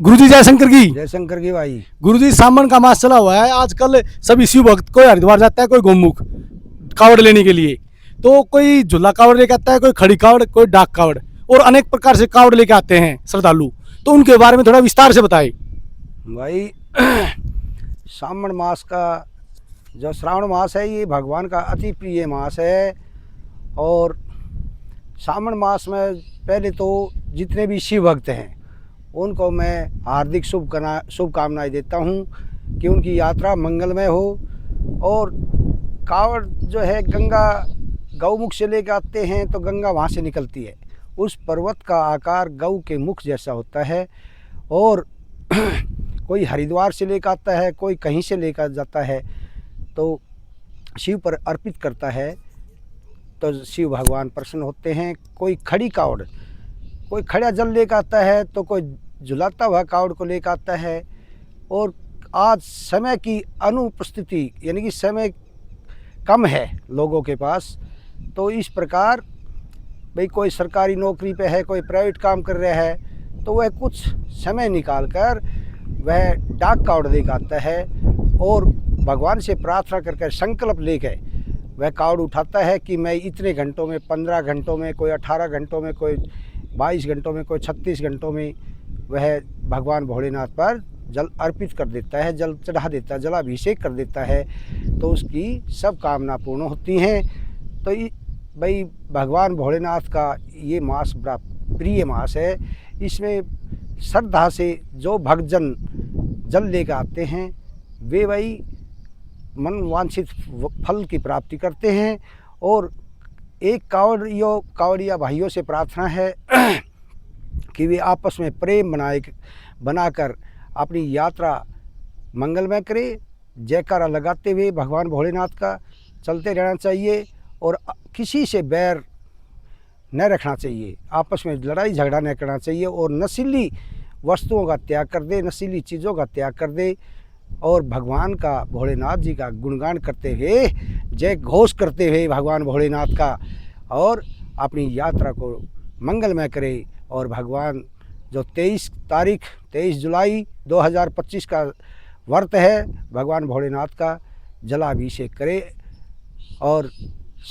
गुरुजी जयशंकर की। जयशंकर की भाई। गुरुजी सावन का मास चला हुआ है आजकल, सभी शिव भक्त कोई हरिद्वार जाता है, कोई गोमुख कावड़ लेने के लिए, तो कोई झूला कावड़ लेके आता है, कोई खड़ी कावड़, कोई डाक कावड़, और अनेक प्रकार से कावड़ लेके आते हैं श्रद्धालु। तो उनके बारे में थोड़ा विस्तार से बताएं भाई सावन मास का जो श्रावण मास है ये भगवान का अति प्रिय मास है। और सावन मास में पहले तो जितने भी शिव भक्त हैं उनको मैं हार्दिक शुभकामनाएं देता हूं कि उनकी यात्रा मंगलमय हो। और कावड़ जो है गंगा गौमुख से लेकर आते हैं तो गंगा वहाँ से निकलती है। उस पर्वत का आकार गौ के मुख जैसा होता है। और कोई हरिद्वार से लेकर आता है, कोई कहीं से लेकर जाता है, तो शिव पर अर्पित करता है तो शिव भगवान प्रसन्न होते हैं। कोई खड़ी कावड़, कोई खड़ा जल लेकर आता है, तो कोई झुलाता हुआ कावड़ को लेकर आता है। और आज समय की अनुपस्थिति यानी कि समय कम है लोगों के पास, तो इस प्रकार भाई कोई सरकारी नौकरी पे है, कोई प्राइवेट काम कर रहा है, तो वह कुछ समय निकाल कर वह डाक कावड़ लेकर आता है और भगवान से प्रार्थना करके संकल्प लेकर वह कावड़ उठाता है कि मैं इतने घंटों में, 15 घंटों में, कोई 18 घंटों में, कोई 22 घंटों में, कोई 36 घंटों में वह भगवान भोलेनाथ पर जल अर्पित कर देता है, जल चढ़ा देता है, जलाभिषेक कर देता है, तो उसकी सब कामना पूर्ण होती हैं। तो भाई भगवान भोलेनाथ का ये मास बड़ा प्रिय मास है। इसमें श्रद्धा से जो भक्तजन जल लेकर आते हैं वे भाई मन वांछित फल की प्राप्ति करते हैं। और एक कावड़िया भाइयों से प्रार्थना है कि वे आपस में प्रेम बनाकर अपनी यात्रा मंगलमय करें। जयकारा लगाते हुए भगवान भोलेनाथ का चलते रहना चाहिए और किसी से बैर न रखना चाहिए, आपस में लड़ाई झगड़ा न करना चाहिए। और नशीली वस्तुओं का त्याग कर दे, नशीली चीज़ों का त्याग कर दे और भगवान का, भोलेनाथ जी का गुणगान करते हुए, जय घोष करते हुए भगवान भोलेनाथ का, और अपनी यात्रा को मंगलमय करे। और भगवान जो 23 जुलाई 2025 का व्रत है भगवान भोलेनाथ का, जलाभिषेक करे और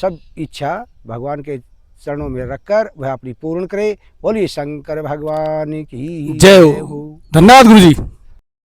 सब इच्छा भगवान के चरणों में रखकर वह अपनी पूर्ण करे। बोलिए शंकर भगवान की जय हो। धन्यवाद गुरुजी।